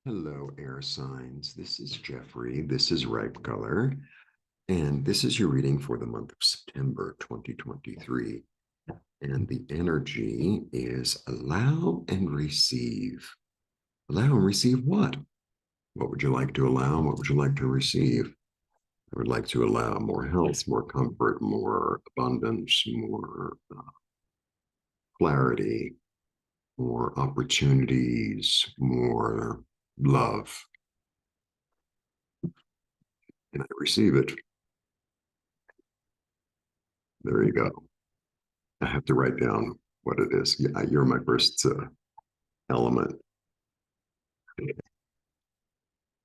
Hello, air signs. This is Jeffrey. This is Ripe Color. And this is your reading for the month of September 2023. And the energy is allow and receive. Allow and receive what? What would you like to allow? What would you like to receive? I would like to allow more health, more comfort, more abundance, more clarity, more opportunities, more love. And I receive it. There you go. I have to write down what it is. Yeah, you're my first element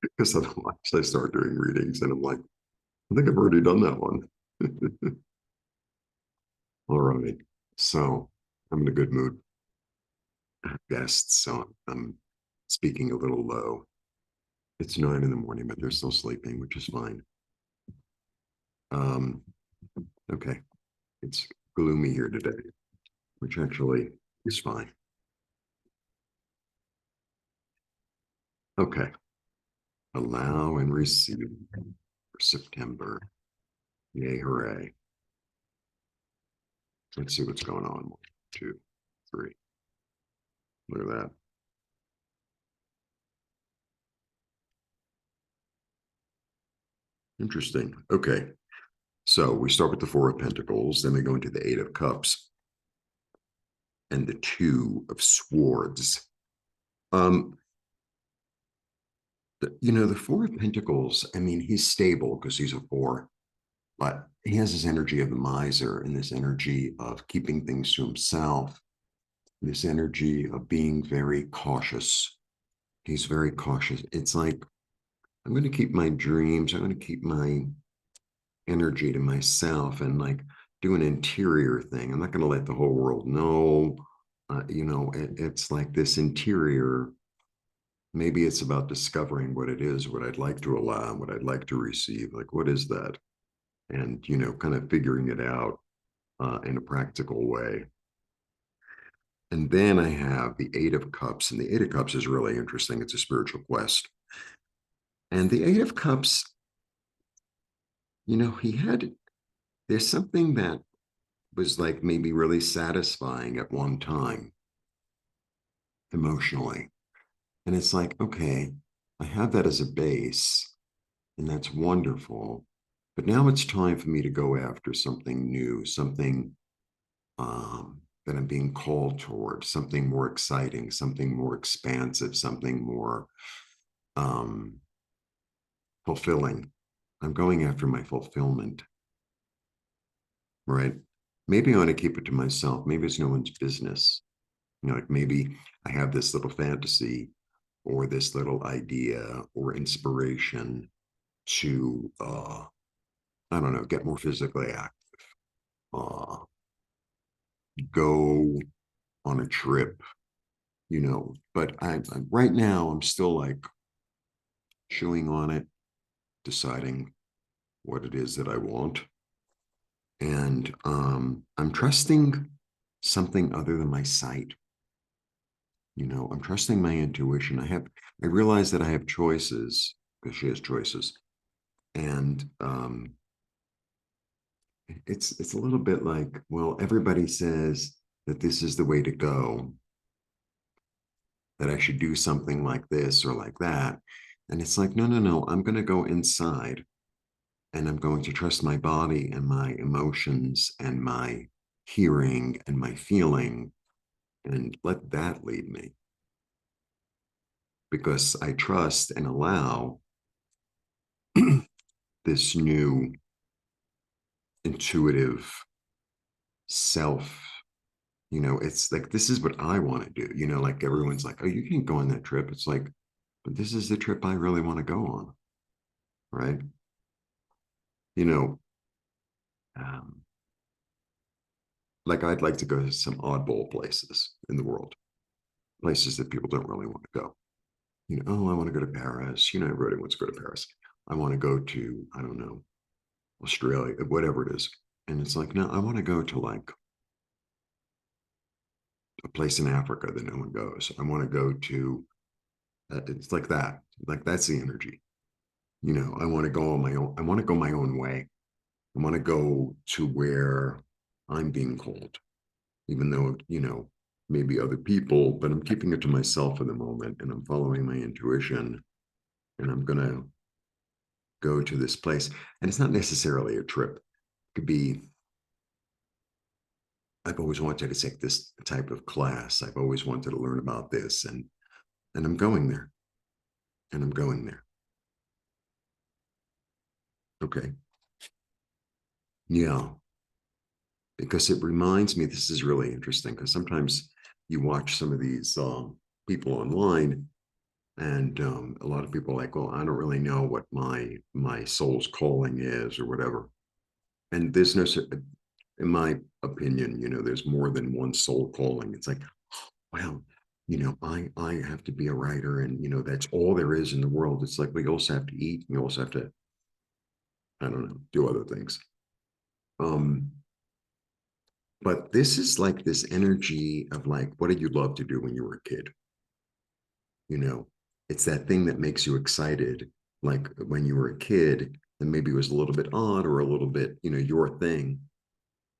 because otherwise I start doing readings and I'm like, I think I've already done that one. All right. So I'm in a good mood. I have guests, so I'm speaking a little low. It's 9 in the morning, but they're still sleeping, which is fine. Um, okay. It's gloomy here today, which actually is fine. Okay. Allow and receive for September. Yay, hooray. Let's see what's going on. 1, 2, 3. Look at that. Interesting. Okay. So we start with the Four of Pentacles, then we go into the Eight of Cups and the Two of Swords. Um, the Four of Pentacles, I mean, he's stable because he's a four, but he has this energy of the miser and this energy of keeping things to himself, this energy of being very cautious. He's very cautious. It's like, I'm going to keep my dreams, I'm going to keep my energy to myself and like do an interior thing. I'm not going to let the whole world know. It's like this interior. Maybe it's about discovering what it is, what I'd like to allow, what I'd like to receive. Like, what is that? And, kind of figuring it out in a practical way. And then I have the Eight of Cups, and the Eight of Cups is really interesting. It's a spiritual quest. And the Eight of Cups, there's something that was like maybe really satisfying at one time emotionally. And it's like, okay, I have that as a base, and that's wonderful. But now it's time for me to go after something new, something that I'm being called towards, something more exciting, something more expansive, something more um, fulfilling. I'm going after my fulfillment, right? Maybe I want to keep it to myself. Maybe it's no one's business. Like maybe I have this little fantasy or this little idea or inspiration to I don't know, get more physically active, uh go on a trip, but I right now I'm still like chewing on it, deciding what it is that I want, and I'm trusting something other than my sight. I'm trusting my intuition. I realize that I have choices because she has choices, and it's a little bit like, well, everybody says that this is the way to go, that I should do something like this or like that. And it's like, no, no, no, I'm going to go inside and I'm going to trust my body and my emotions and my hearing and my feeling and let that lead me because I trust and allow this new intuitive self. It's like, this is what I want to do. Like everyone's like, oh, you can go on that trip. It's like, but this is the trip I really want to go on. Right. You know, um, like I'd like to go to some oddball places in the world, places that people don't really want to go. Oh, I want to go to Paris. Everybody wants to go to Paris. I want to go to, I don't know, Australia, whatever it is. And it's like, no, I want to go to like a place in Africa that no one goes. I want to go to It's like that. Like that's the energy. I want to go on my own. I want to go my own way. I want to go to where I'm being called, even though, maybe other people, but I'm keeping it to myself in the moment and I'm following my intuition and I'm going to go to this place. And it's not necessarily a trip. It could be, I've always wanted to take this type of class. I've always wanted to learn about this and I'm going there and I'm going there. Okay. Yeah. Because it reminds me, this is really interesting because sometimes you watch some of these people online and a lot of people are like, well, I don't really know what my soul's calling is or whatever. And there's no, in my opinion, there's more than one soul calling. It's like, well, I have to be a writer, and that's all there is in the world. It's like we also have to eat, we also have to, I don't know, do other things. Um, but this is like this energy of like, what did you love to do when you were a kid? You know, it's that thing that makes you excited, like when you were a kid, and maybe it was a little bit odd or a little bit, your thing.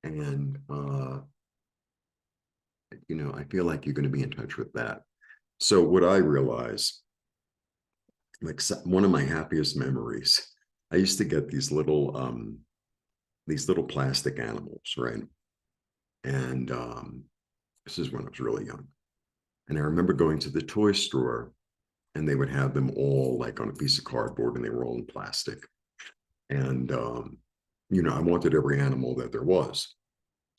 And I feel like you're going to be in touch with that. So what I realize, like one of my happiest memories, I used to get these little plastic animals, right? And this is when I was really young. And I remember going to the toy store and they would have them all like on a piece of cardboard and they were all in plastic. And I wanted every animal that there was.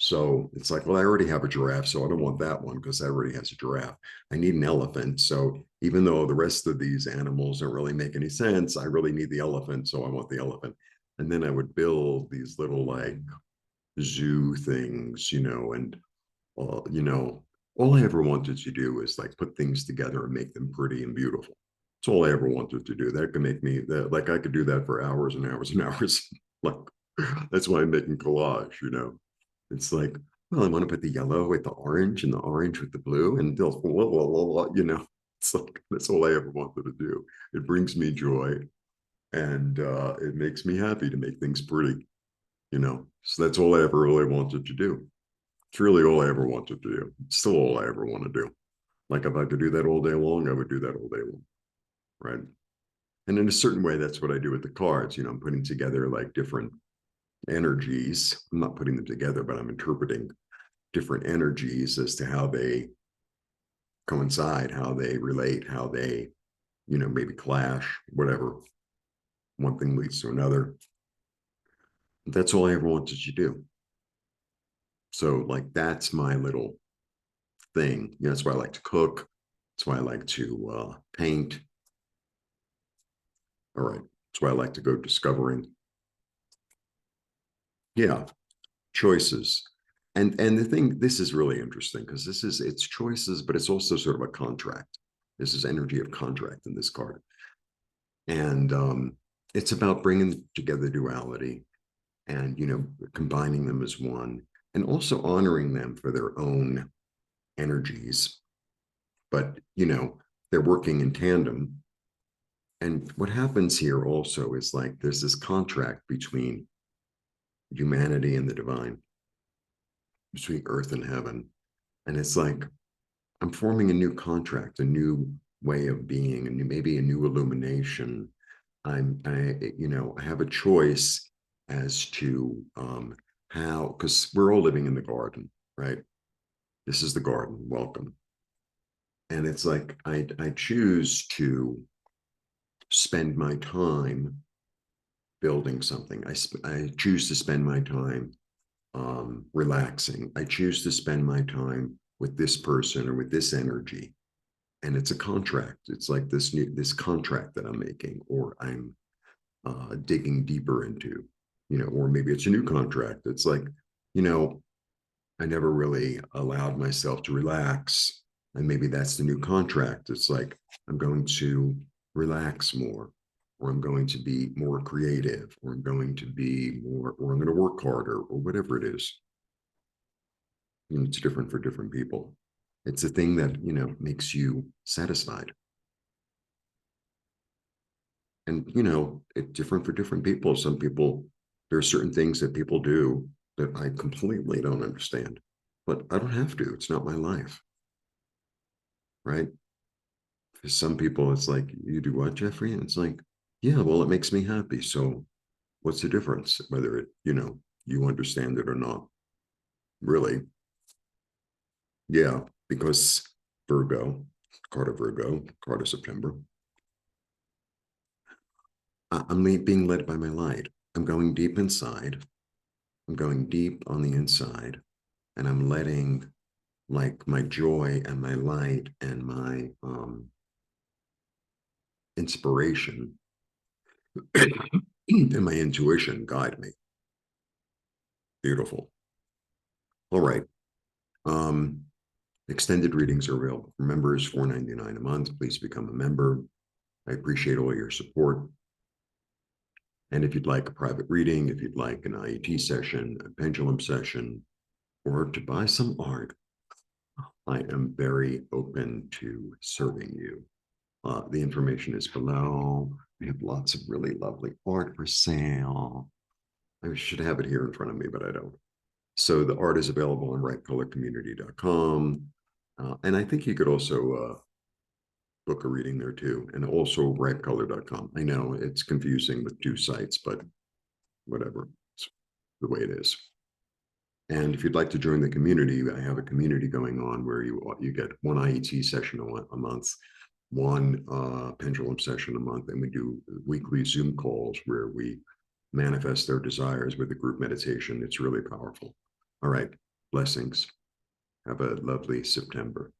So it's like, well, I already have a giraffe, so I don't want that one because I already has a giraffe. I need an elephant. So even though the rest of these animals don't really make any sense, I really need the elephant. So I want the elephant. And then I would build these little like zoo things, and all I ever wanted to do is like put things together and make them pretty and beautiful. That's all I ever wanted to do. That could make me that like I could do that for hours and hours and hours. Like that's why I'm making collage. It's like, well, I want to put the yellow with the orange and the orange with the blue and blah, blah, blah, blah, blah. It's like that's all I ever wanted to do. It brings me joy and it makes me happy to make things pretty. So that's all I ever really wanted to do. It's really all I ever wanted to do. It's still all I ever want to do. Like if I could do that all day long, I would do that all day long. Right. And in a certain way, that's what I do with the cards. I'm putting together like different energies. I'm not putting them together, but I'm interpreting different energies as to how they coincide, how they relate, how they, maybe clash, whatever. One thing leads to another. That's all I ever wanted to do. So, like, that's my little thing. That's why I like to cook. That's why I like to paint. All right. That's why I like to go discovering. Yeah, choices. And the thing, this is really interesting because it's choices, but it's also sort of a contract. This is energy of contract in this card. And it's about bringing together duality and, combining them as one and also honoring them for their own energies. But, they're working in tandem. And what happens here also is like there's this contract between humanity and the divine, between earth and heaven. And it's like I'm forming a new contract, a new way of being, and maybe a new illumination. I have a choice as to how, because we're all living in the garden, right? This is the garden. Welcome. And it's like I choose to spend my time building something. I choose to spend my time relaxing. I choose to spend my time with this person or with this energy. And it's a contract. It's like this contract that I'm making, or I'm digging deeper into, or maybe it's a new contract. It's like, you know, I never really allowed myself to relax. And maybe that's the new contract. It's like, I'm going to relax more, or I'm going to be more creative, or I'm going to be more, or I'm going to work harder, or whatever it is. It's different for different people. It's a thing that, makes you satisfied. And, you know, it's different for different people. Some people, there are certain things that people do that I completely don't understand, but I don't have to. It's not my life, right? For some people, it's like, you do what, Jeffrey? And it's like, yeah, well, it makes me happy. So what's the difference? Whether it, you know, you understand it or not, really. Yeah, because Virgo, card of September, I'm being led by my light. I'm going deep inside. I'm going deep on the inside, and I'm letting like my joy and my light and my inspiration and my intuition guide me. Beautiful. All right. Um, extended readings are available for members, $4.99 a month. Please become a member. I appreciate all your support. And if you'd like a private reading, if you'd like an IET session, a pendulum session, or to buy some art, I am very open to serving you. The information is below. We have lots of really lovely art for sale. I should have it here in front of me, but I don't. So the art is available on rightcolorcommunity.com. And I think you could also book a reading there too, and also rightcolor.com. I know it's confusing with two sites, but whatever. It's the way it is. And if you'd like to join the community, I have a community going on where you get one IET session a month, one pendulum session a month, and we do weekly Zoom calls where we manifest their desires with a group meditation. It's really powerful. All right, blessings. Have a lovely September.